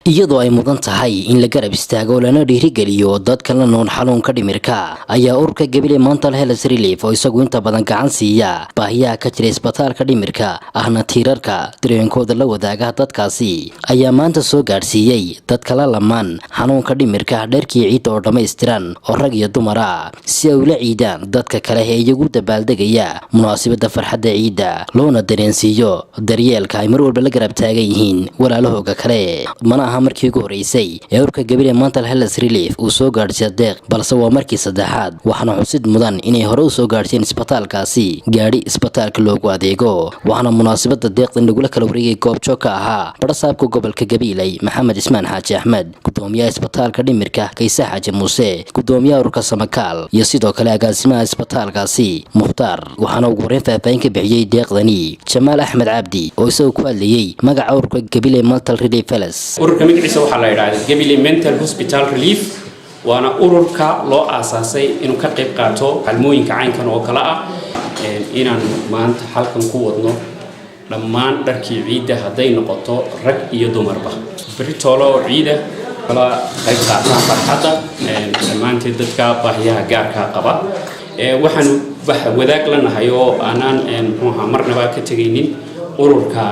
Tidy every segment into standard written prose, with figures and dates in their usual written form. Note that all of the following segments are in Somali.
iyadoo ay mudan tahay in la garab istaago lana dhiirigeliyo dadka la nool xanuunka dhimirka ayaa ururka Gabiley Mental Health Relief oo isagu inta badan gacan siiya baahiyaha ka jira isbitaalka dhimirka ahna tiirarka dareenkooda la wadaaga dadkaasi ayaa maanta soo gaarsiiyay dadka la lamaan xanuunka dhimirka dharkii ciid oo dhameystiran oo rag iyo dumar ah si ay ula ciidaan dadka kale ee iyagu dabaaldegaya munaasabada farxadda ciida loona dareensiiyo daryeelka ay mar walba la garab taagan yihiin walaalahooga kale markii ugu horeysay ee ururka Gabiley Mental Health Relief uu soo gaarsiiyay deeq balse waa markii saddexaad waxaana xusid mudan inay hore u soo gaarsiin isbitaalkaasi gaari isbitaalka loogu adeego waxaana munaasabada deeqdan lagu kala wareegay goob joog ka ahaa barsaabka gobolka Gabiley Maxamed Ismaan Xaaji Axmed gudoomiyaha isbitaalka dhimirka Kaysa Xaaji Muuse gudoomiyaha ururka Samakaal iyo sidoo kale agaasimaha isbitaalkaasi Muxtaar waxaana ugu horeyn faahfaahin ka bixiyay deeqdani Jamaal Axmed Cabdi oo isagoo ku hadlayay magaca ururka Gabiley Mental Relief magaciisa waxaa la yiraahdaa Gabiley Mental Hospital Relief waana ururka loo aasaasay inuu ka qayb qaato xalmooyinka caynkan oo kala ah inaan maanta halkan ku wadno dhammaan dharkii ciida haday noqoto rag iyo dumarba beritoolo ciida kala qayb qaata farxadda dhammaanteed dadka baahiyaha gaarka qaba waxaan wadaag lanahay oo aanan marnaba ka tagaynin ururka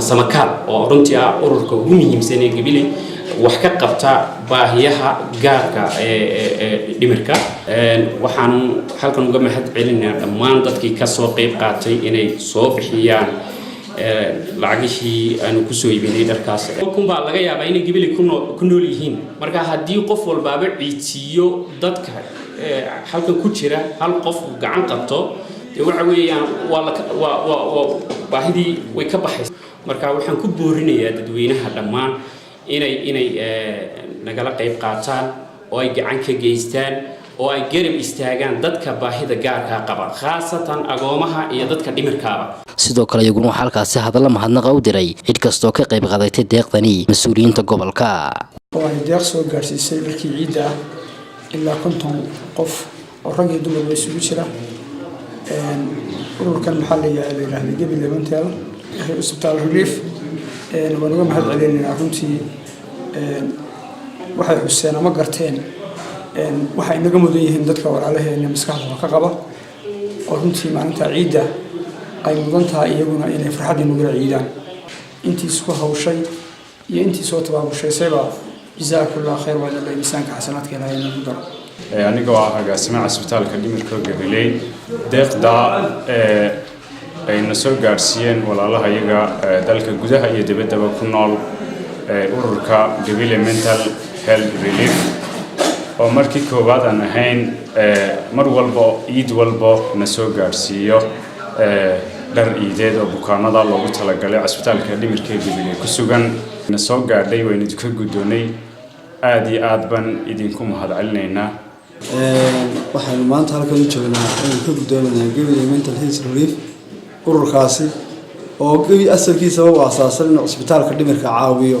Samakaal oo runtii ah ururka ugu muhiimsan ee Gabiley wax ka qabta baahiyaha gaarka ee dhimirka waxaan halkan uga mahad celinayaa dhammaan dadkii ka soo qayb qaatay inay soo bixiyaan lacagihii aanu ku soo iibinay dharkaas kunba laga yaabaa inay Gabiley ku nool yihiin marka haddii qof walbaaba ciidiyo dadka halkan ku jira hal qof gacan qabto waxa weeyaan waa baahidii way ka baxaysaa marka waxaan ku boorinayaa dadweynaha dhammaan inay nagala qayb qaataan oo ay gacan ka geystaan oo ay garab istaagaan dadka baahida gaarka qaba khaasatan agoomaha iyo dadka dhimirkaaba sidoo kale iyaguna halkaasi hadallo mahadnaqa u diray cid kastoo ka qayb qaadatay deeqdani mas'uuliyiinta gobolka oo ay deeq soo gaarsiisay markii ciida ilaa 50 qof oo rag iyo dumar isugu jira ururkan maxalliga ah ee la Gabiley Mental Hospital Relief waanu mahad celinayna runtii waxay xuseen ama garteen waxay naga mudan yihiin dadka walaalaheena maskaxda ka qaba oo runtii maalinta ciida ay mudan tahay iyaguna inay farxad iyo nugula ciidaan intii isku hawshay iyo intii soo tabaabushaysayba jazaakallahu khayr wa jalla miisaanka xasanaadkeena ay nagu daro aniga waa agaasimaha isbitaalka dhimirka Gabiley deeqda ayna soo gaarsiiyeen walaalaha iyaga dalka gudaha iyo dibadda ku nool ururka Gabiley Mental Health Relief oo markii koowaad aan ahayn mar walba ciid walba na soo gaarsiiyo dhar ciideed oo bukaanada loogu talagalay isbitaalka dhimirka Gabiley ku sugan na soo gaadhay wayna idinka gudoonay aad iyo aad ban idinku mahad celinaynaa waxaan maanta halkan u joognaa inaan ka gudoominayo Gabiley Mental Health Relief ururkaasi oo asalkiisa uu aasaasan in isbitaalka dhimirka caawiyo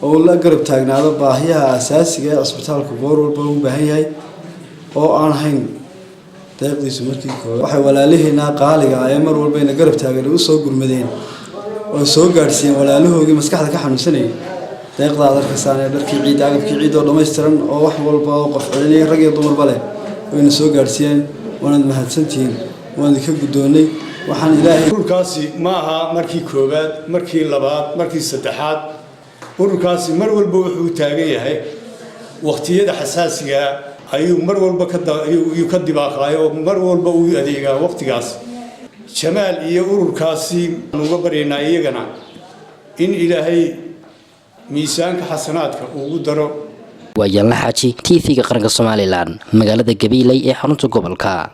oo la garab taagnaado baahiyaha asaasiga ee isbitaalka goor walba u baahan yahay oo aan hayn deeqdiisu markii koowaad waxay walaalaheena qaaliga ay mar walba in garab taagan u soo gurmadeen oo soo gaarsiiyeen walaalahoogii maskaxda ka xanuunsanay deeqda darkasaan ee dharkii ciid agabkii ciid oo dhameystiran oo wax walba oo qof celinay rag iyo dumar bale oo soo gaarsiiyeen waana mahadsantiin waan ka gudoonay waxaan ilaahay ururkaasi ma aha markii koowaad markii labaad markii saddexaad ururkaasi mar walba wuxuu taagan yahay waqtiyada xasaasiga ayuu mar walba ka dibaaqayo mar walba uu adeegaa waqtigaas Jamaal iyo ururkaasi uga bareynaa iyagana in ilaahay miisaanka xasanaadka ugu daro waa Yalla Xaaji TV-ga qaranka Soomaaliland magaalada Gabiley ee xarunta gobolka